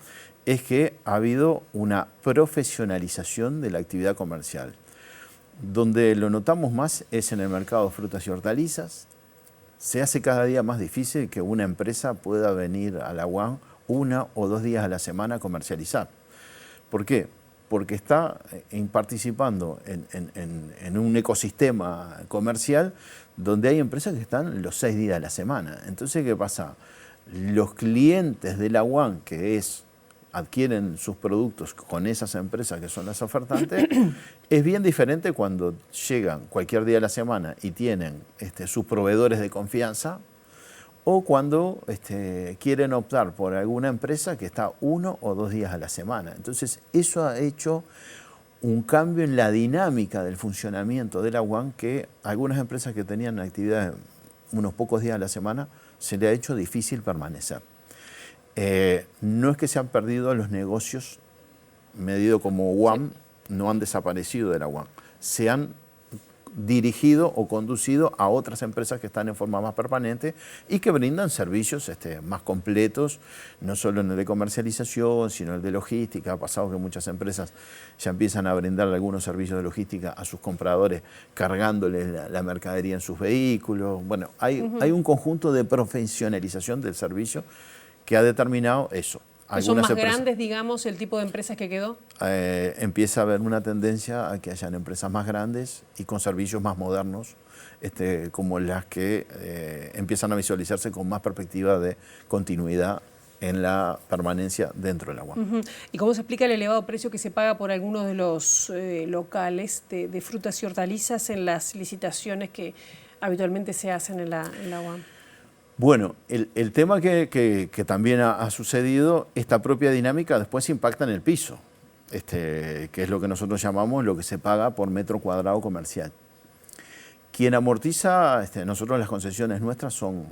es que ha habido una profesionalización de la actividad comercial. Donde lo notamos más es en el mercado de frutas y hortalizas. Se hace cada día más difícil que una empresa pueda venir a la UAM 1 o 2 días a la semana a comercializar. ¿Por qué? Porque está participando en un ecosistema comercial donde hay empresas que están los 6 días a la semana. Entonces, ¿qué pasa? Los clientes de la UAM, que adquieren sus productos con esas empresas que son las ofertantes, es bien diferente cuando llegan cualquier día de la semana y tienen sus proveedores de confianza, o cuando quieren optar por alguna empresa que está 1 o 2 días a la semana. Entonces eso ha hecho un cambio en la dinámica del funcionamiento de la UAM que algunas empresas que tenían actividades unos pocos días a la semana se le ha hecho difícil permanecer. No es que se han perdido los negocios medido como UAM, no han desaparecido de la UAM, se han dirigido o conducido a otras empresas que están en forma más permanente y que brindan servicios más completos, no solo en el de comercialización, sino el de logística. Ha pasado que muchas empresas ya empiezan a brindar algunos servicios de logística a sus compradores cargándoles la mercadería en sus vehículos. Bueno, hay un conjunto de profesionalización del servicio que ha determinado eso. ¿Son más grandes, digamos, el tipo de empresas que quedó? Empieza a haber una tendencia a que hayan empresas más grandes y con servicios más modernos, como las que empiezan a visualizarse con más perspectiva de continuidad en la permanencia dentro de la UAM. ¿Y cómo se explica el elevado precio que se paga por algunos de los locales de frutas y hortalizas en las licitaciones que habitualmente se hacen en la UAM? Bueno, el tema que también ha sucedido, esta propia dinámica después impacta en el piso, que es lo que nosotros llamamos lo que se paga por metro cuadrado comercial. Quien amortiza, nosotros las concesiones nuestras son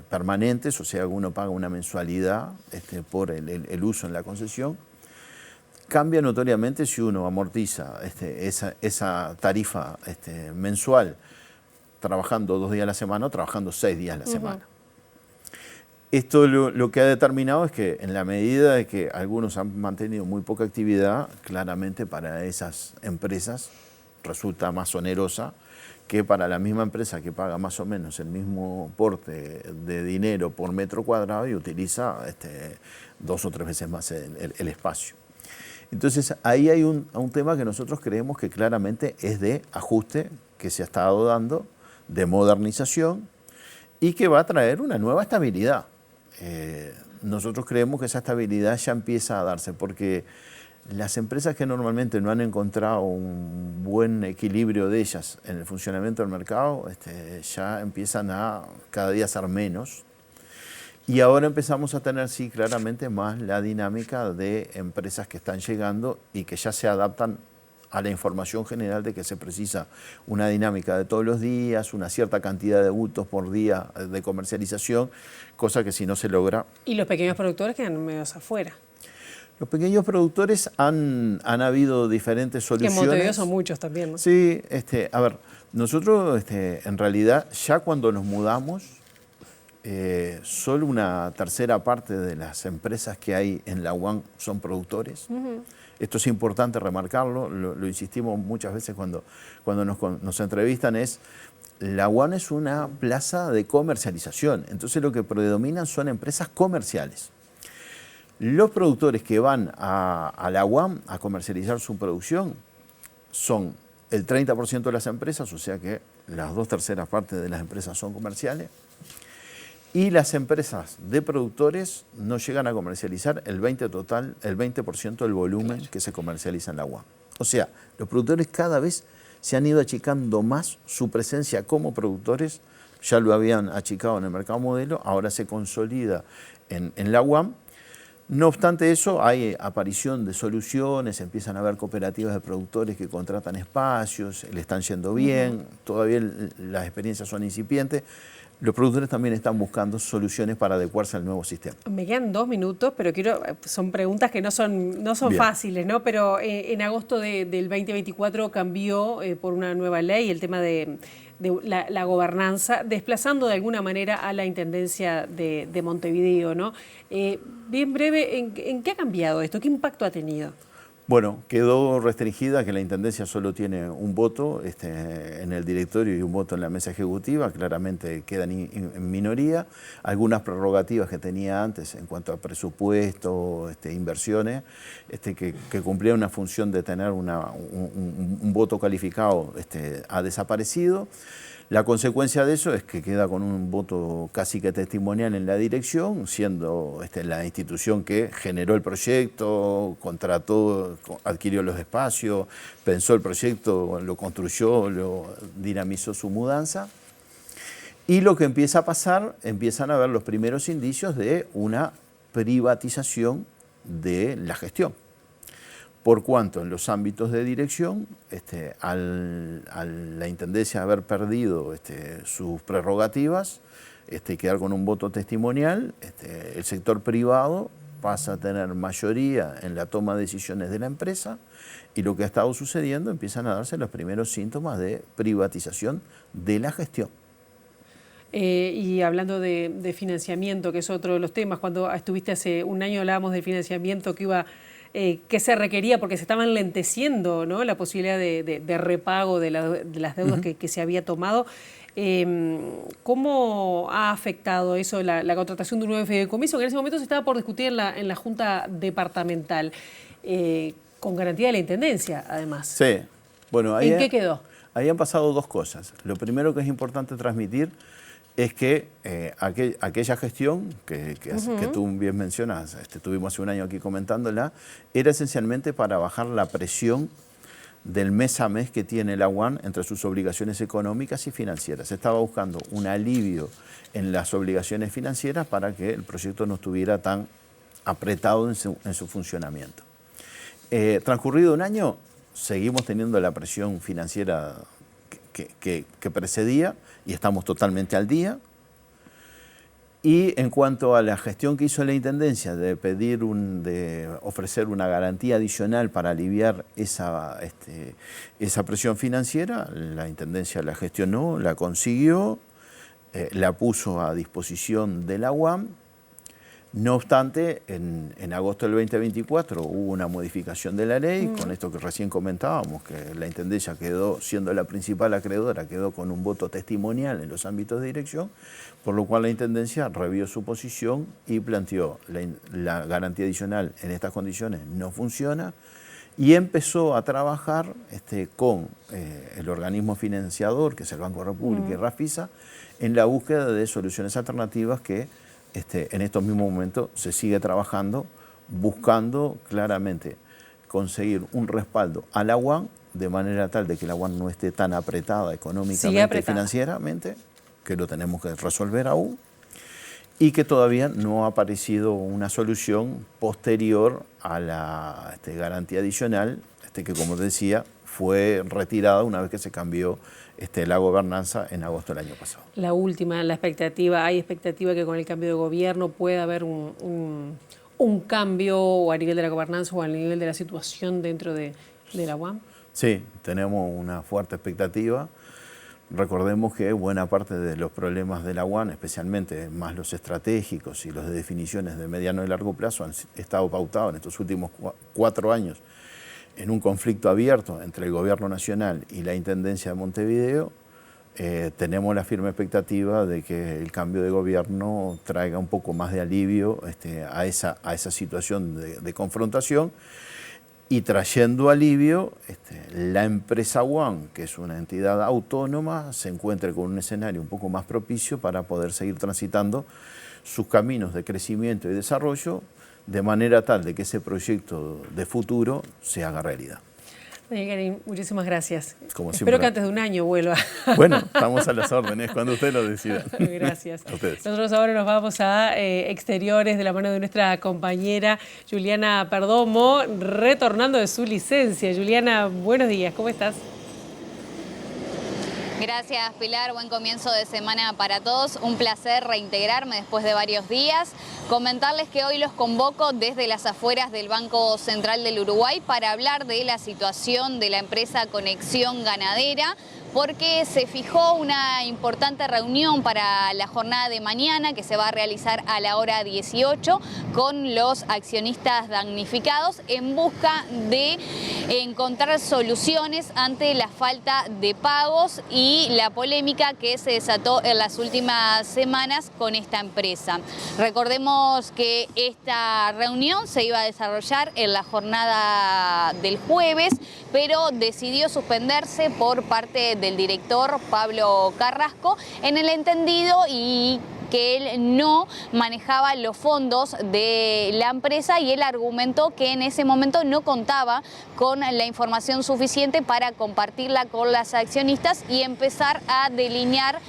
permanentes, o sea, uno paga una mensualidad por el uso en la concesión. Cambia notoriamente si uno amortiza esa tarifa mensual trabajando 2 días a la semana o trabajando 6 días a la semana. Esto lo que ha determinado es que en la medida de que algunos han mantenido muy poca actividad, claramente para esas empresas resulta más onerosa que para la misma empresa que paga más o menos el mismo porte de dinero por metro cuadrado y utiliza 2 o 3 veces más el espacio. Entonces ahí hay un tema que nosotros creemos que claramente es de ajuste que se ha estado dando, de modernización y que va a traer una nueva estabilidad. Nosotros creemos que esa estabilidad ya empieza a darse porque las empresas que normalmente no han encontrado un buen equilibrio de ellas en el funcionamiento del mercado ya empiezan a cada día ser menos y ahora empezamos a tener sí claramente más la dinámica de empresas que están llegando y que ya se adaptan a la información general de que se precisa una dinámica de todos los días, una cierta cantidad de bultos por día de comercialización, cosa que si no se logra... ¿Y los pequeños productores quedan medio afuera? Los pequeños productores han habido diferentes soluciones. Que en Montevideo son muchos también, ¿no? Sí, a ver, nosotros en realidad ya cuando nos mudamos, solo una tercera parte de las empresas que hay en la UAM son productores. Esto es importante remarcarlo, lo insistimos muchas veces cuando nos entrevistan, la UAM es una plaza de comercialización, entonces lo que predominan son empresas comerciales. Los productores que van a la UAM a comercializar su producción son el 30% de las empresas, o sea que las 2/3 partes de las empresas son comerciales, y las empresas de productores no llegan a comercializar el 20% del volumen que se comercializa en la UAM. O sea, los productores cada vez se han ido achicando más su presencia como productores, ya lo habían achicado en el mercado modelo, ahora se consolida en la UAM. No obstante eso, hay aparición de soluciones, empiezan a haber cooperativas de productores que contratan espacios, le están yendo bien, todavía las experiencias son incipientes. Los productores también están buscando soluciones para adecuarse al nuevo sistema. Me quedan 2 minutos, pero son preguntas que no son fáciles, ¿no? Pero en agosto del 2024 cambió por una nueva ley el tema de la gobernanza, desplazando de alguna manera a la Intendencia de Montevideo, ¿no? Bien breve, ¿en qué ha cambiado esto? ¿Qué impacto ha tenido? Bueno, quedó restringida que la Intendencia solo tiene un voto en el directorio y un voto en la mesa ejecutiva, claramente quedan en minoría. Algunas prerrogativas que tenía antes en cuanto a presupuesto, inversiones, que cumplían una función de tener un voto calificado, ha desaparecido. La consecuencia de eso es que queda con un voto casi que testimonial en la dirección, siendo la institución que generó el proyecto, contrató, adquirió los espacios, pensó el proyecto, lo construyó, lo dinamizó su mudanza. Y lo que empieza a pasar, empiezan a ver los primeros indicios de una privatización de la gestión. por cuanto en los ámbitos de dirección, a la Intendencia haber perdido sus prerrogativas, quedar con un voto testimonial, el sector privado pasa a tener mayoría en la toma de decisiones de la empresa, y lo que ha estado sucediendo, empiezan a darse los primeros síntomas de privatización de la gestión. Y hablando de financiamiento, que es otro de los temas, cuando estuviste hace un año hablábamos del financiamiento que se requería porque se estaba enlenteciendo, ¿no?, la posibilidad de repago de las deudas que se había tomado. ¿Cómo ha afectado eso la contratación de un nuevo fideicomiso que en ese momento se estaba por discutir en la Junta Departamental, con garantía de la Intendencia, además? Sí. Bueno, ahí ¿En qué quedó? Ahí han pasado dos cosas. Lo primero que es importante transmitir es que aquella gestión que tú bien mencionas, estuvimos hace un año aquí comentándola, era esencialmente para bajar la presión del mes a mes que tiene la UAN entre sus obligaciones económicas y financieras. Se estaba buscando un alivio en las obligaciones financieras para que el proyecto no estuviera tan apretado en su funcionamiento. Transcurrido un año, seguimos teniendo la presión financiera que precedía y estamos totalmente al día. Y en cuanto a la gestión que hizo la Intendencia de ofrecer una garantía adicional para aliviar esa presión financiera, la Intendencia la gestionó, la consiguió, la puso a disposición de la UAM. No obstante, en agosto del 2024 hubo una modificación de la ley, con esto que recién comentábamos, que la Intendencia quedó, siendo la principal acreedora, quedó con un voto testimonial en los ámbitos de dirección, por lo cual la Intendencia revió su posición y planteó la garantía adicional en estas condiciones no funciona, y empezó a trabajar con el organismo financiador, que es el Banco República y Rafisa, en la búsqueda de soluciones alternativas que en estos mismos momentos se sigue trabajando, buscando claramente conseguir un respaldo a la UAN, de manera tal de que la UAN no esté tan apretada económicamente y financieramente, que lo tenemos que resolver aún, y que todavía no ha aparecido una solución posterior a la garantía adicional, que como te decía, fue retirada una vez que se cambió la gobernanza en agosto del año pasado. La última, la expectativa, ¿hay expectativa que con el cambio de gobierno pueda haber un cambio o a nivel de la gobernanza o a nivel de la situación dentro de la UAM? Sí, tenemos una fuerte expectativa. Recordemos que buena parte de los problemas de la UAN, especialmente más los estratégicos y los de definiciones de mediano y largo plazo, han estado pautados en estos últimos 4 años en un conflicto abierto entre el Gobierno Nacional y la Intendencia de Montevideo. Tenemos la firme expectativa de que el cambio de gobierno traiga un poco más de alivio a esa situación de confrontación, y trayendo alivio, la empresa UAN, que es una entidad autónoma, se encuentre con un escenario un poco más propicio para poder seguir transitando sus caminos de crecimiento y desarrollo, de manera tal de que ese proyecto de futuro se haga realidad. Daniel Garín, muchísimas gracias. Como Espero siempre, que antes de un año vuelva. Bueno, estamos a las órdenes cuando usted lo decida. Gracias. A ustedes. Nosotros ahora nos vamos a exteriores de la mano de nuestra compañera Juliana Perdomo, retornando de su licencia. Juliana, buenos días, ¿cómo estás? Gracias, Pilar. Buen comienzo de semana para todos. Un placer reintegrarme después de varios días. Comentarles que hoy los convoco desde las afueras del Banco Central del Uruguay para hablar de la situación de la empresa Conexión Ganadera, porque se fijó una importante reunión para la jornada de mañana que se va a realizar a la hora 18 con los accionistas damnificados en busca de encontrar soluciones ante la falta de pagos y la polémica que se desató en las últimas semanas con esta empresa. Recordemos que esta reunión se iba a desarrollar en la jornada del jueves, pero decidió suspenderse por parte del director Pablo Carrasco, en el entendido y que él no manejaba los fondos de la empresa y él argumentó que en ese momento no contaba con la información suficiente para compartirla con las accionistas y empezar a delinear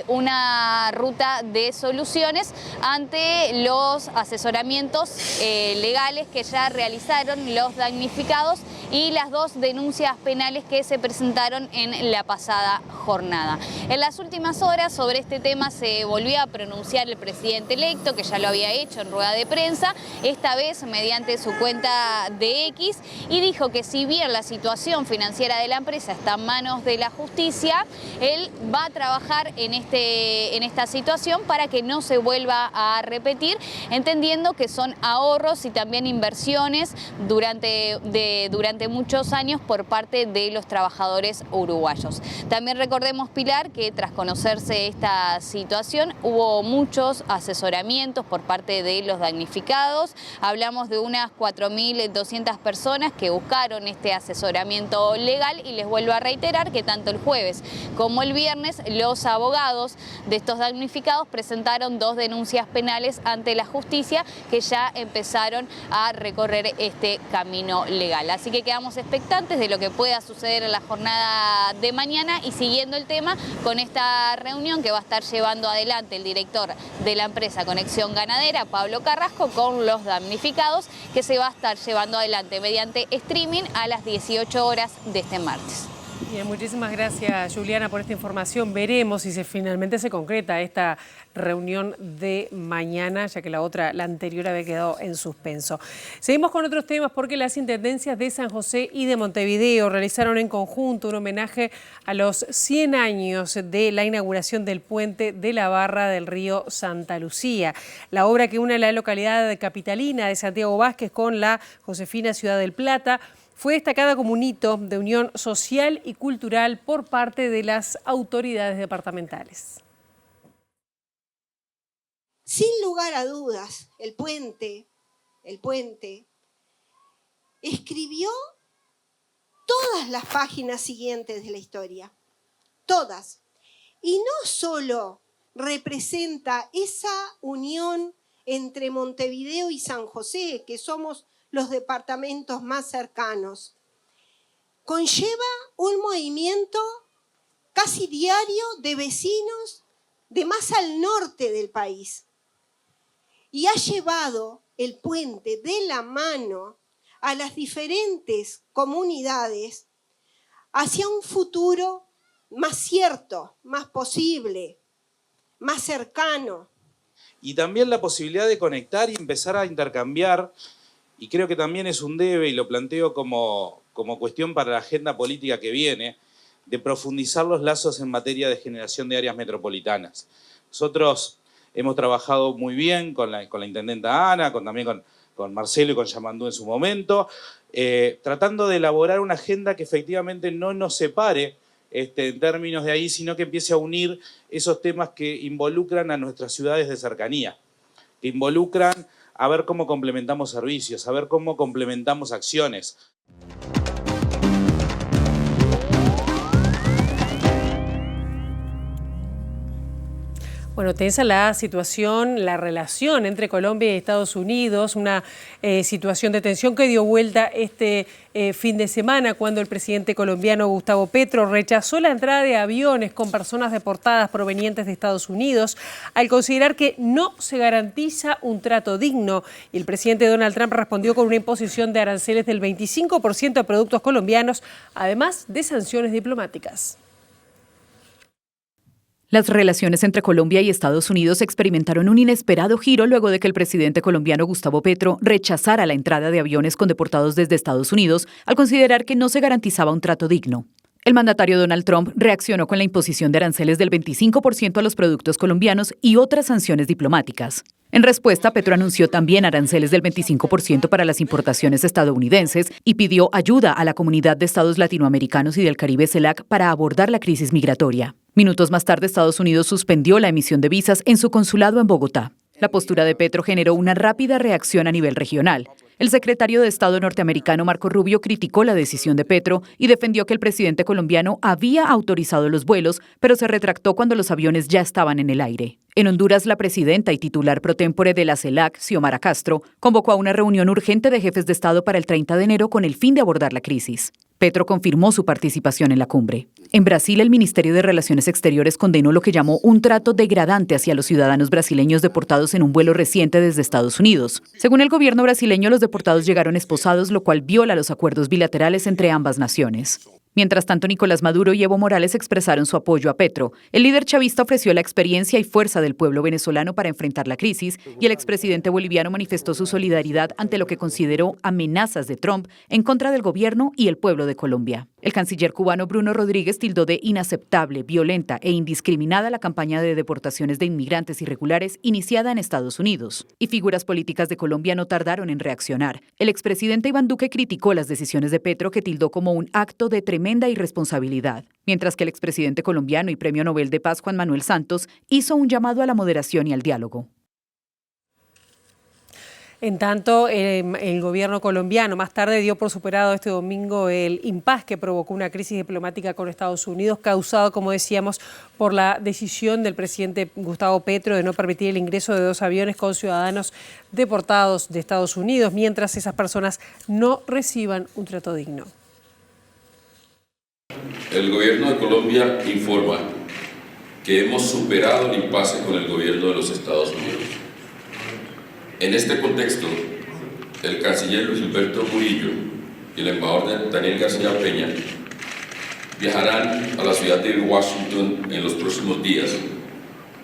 una ruta de soluciones ante los asesoramientos legales que ya realizaron los damnificados y las 2 denuncias penales que se presentaron en la pasada jornada. En las últimas horas sobre este tema se volvió a pronunciar el presidente electo, que ya lo había hecho en rueda de prensa, esta vez mediante su cuenta de X, y dijo que si bien la situación financiera de la empresa está en manos de la justicia, él va a trabajar en esta situación para que no se vuelva a repetir, entendiendo que son ahorros y también inversiones durante muchos años por parte de los trabajadores uruguayos. También recordemos, Pilar, que tras conocerse esta situación hubo muchos asesoramientos por parte de los damnificados. Hablamos de unas 4.200 personas que buscaron este asesoramiento legal y les vuelvo a reiterar que tanto el jueves como el viernes los abogados de estos damnificados presentaron 2 denuncias penales ante la justicia que ya empezaron a recorrer este camino legal. Así que quedamos expectantes de lo que pueda suceder en la jornada de mañana y siguiendo el tema con esta reunión que va a estar llevando adelante el director de la empresa Conexión Ganadera, Pablo Carrasco, con los damnificados, que se va a estar llevando adelante mediante streaming a las 18 horas de este martes. Bien, muchísimas gracias, Juliana, por esta información. Veremos si finalmente se concreta esta reunión de mañana, ya que la anterior había quedado en suspenso. Seguimos con otros temas porque las intendencias de San José y de Montevideo realizaron en conjunto un homenaje a los 100 años de la inauguración del puente de la Barra del río Santa Lucía, la obra que une la localidad capitalina de Santiago Vázquez con la josefina Ciudad del Plata. Fue destacada como un hito de unión social y cultural por parte de las autoridades departamentales. Sin lugar a dudas, el puente escribió todas las páginas siguientes de la historia, todas. Y no solo representa esa unión entre Montevideo y San José, que somos los departamentos más cercanos, conlleva un movimiento casi diario de vecinos de más al norte del país y ha llevado el puente de la mano a las diferentes comunidades hacia un futuro más cierto, más posible, más cercano. Y también la posibilidad de conectar y empezar a intercambiar. Y creo que también es un debe, y lo planteo como cuestión para la agenda política que viene, de profundizar los lazos en materia de generación de áreas metropolitanas. Nosotros hemos trabajado muy bien con la intendenta Ana, también con Marcelo y con Yamandú en su momento, tratando de elaborar una agenda que efectivamente no nos separe en términos de ahí, sino que empiece a unir esos temas que involucran a nuestras ciudades de cercanía, que involucran a ver cómo complementamos servicios, a ver cómo complementamos acciones. Bueno, tensa la situación, la relación entre Colombia y Estados Unidos, una situación de tensión que dio vuelta este fin de semana cuando el presidente colombiano Gustavo Petro rechazó la entrada de aviones con personas deportadas provenientes de Estados Unidos al considerar que no se garantiza un trato digno. Y el presidente Donald Trump respondió con una imposición de aranceles del 25% a productos colombianos, además de sanciones diplomáticas. Las relaciones entre Colombia y Estados Unidos experimentaron un inesperado giro luego de que el presidente colombiano Gustavo Petro rechazara la entrada de aviones con deportados desde Estados Unidos al considerar que no se garantizaba un trato digno. El mandatario Donald Trump reaccionó con la imposición de aranceles del 25% a los productos colombianos y otras sanciones diplomáticas. En respuesta, Petro anunció también aranceles del 25% para las importaciones estadounidenses y pidió ayuda a la comunidad de estados latinoamericanos y del Caribe CELAC para abordar la crisis migratoria. Minutos más tarde, Estados Unidos suspendió la emisión de visas en su consulado en Bogotá. La postura de Petro generó una rápida reacción a nivel regional. El secretario de Estado norteamericano Marco Rubio criticó la decisión de Petro y defendió que el presidente colombiano había autorizado los vuelos, pero se retractó cuando los aviones ya estaban en el aire. En Honduras, la presidenta y titular pro tempore de la CELAC, Xiomara Castro, convocó a una reunión urgente de jefes de Estado para el 30 de enero con el fin de abordar la crisis. Petro confirmó su participación en la cumbre. En Brasil, el Ministerio de Relaciones Exteriores condenó lo que llamó un trato degradante hacia los ciudadanos brasileños deportados en un vuelo reciente desde Estados Unidos. Según el gobierno brasileño, los deportados llegaron esposados, lo cual viola los acuerdos bilaterales entre ambas naciones. Mientras tanto, Nicolás Maduro y Evo Morales expresaron su apoyo a Petro. El líder chavista ofreció la experiencia y fuerza del pueblo venezolano para enfrentar la crisis y el expresidente boliviano manifestó su solidaridad ante lo que consideró amenazas de Trump en contra del gobierno y el pueblo de Colombia. El canciller cubano Bruno Rodríguez tildó de inaceptable, violenta e indiscriminada la campaña de deportaciones de inmigrantes irregulares iniciada en Estados Unidos. Y figuras políticas de Colombia no tardaron en reaccionar. El expresidente Iván Duque criticó las decisiones de Petro, que tildó como un acto de tremenda irresponsabilidad, mientras que el expresidente colombiano y Premio Nobel de Paz Juan Manuel Santos hizo un llamado a la moderación y al diálogo. En tanto, el gobierno colombiano más tarde dio por superado este domingo el impasse que provocó una crisis diplomática con Estados Unidos, causado, como decíamos, por la decisión del presidente Gustavo Petro de no permitir el ingreso de 2 aviones con ciudadanos deportados de Estados Unidos, mientras esas personas no reciban un trato digno. El gobierno de Colombia informa que hemos superado el impasse con el gobierno de los Estados Unidos. En este contexto, el canciller Luis Gilberto Murillo y el embajador Daniel García Peña viajarán a la ciudad de Washington en los próximos días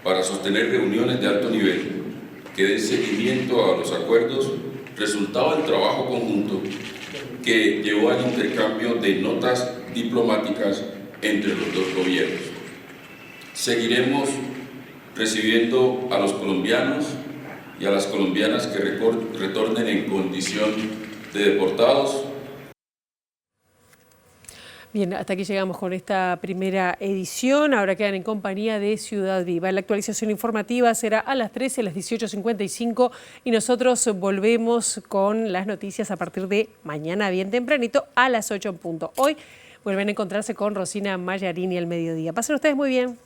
para sostener reuniones de alto nivel que den seguimiento a los acuerdos resultado del trabajo conjunto que llevó al intercambio de notas diplomáticas entre los dos gobiernos. Seguiremos recibiendo a los colombianos y a las colombianas que retornen en condición de deportados. Bien, hasta aquí llegamos con esta primera edición. Ahora quedan en compañía de Ciudad Viva. La actualización informativa será a las 13, a las 18:55, y nosotros volvemos con las noticias a partir de mañana bien tempranito a las 8 en punto. Hoy vuelven a encontrarse con Rosina Mayarini al mediodía. Pasen ustedes muy bien.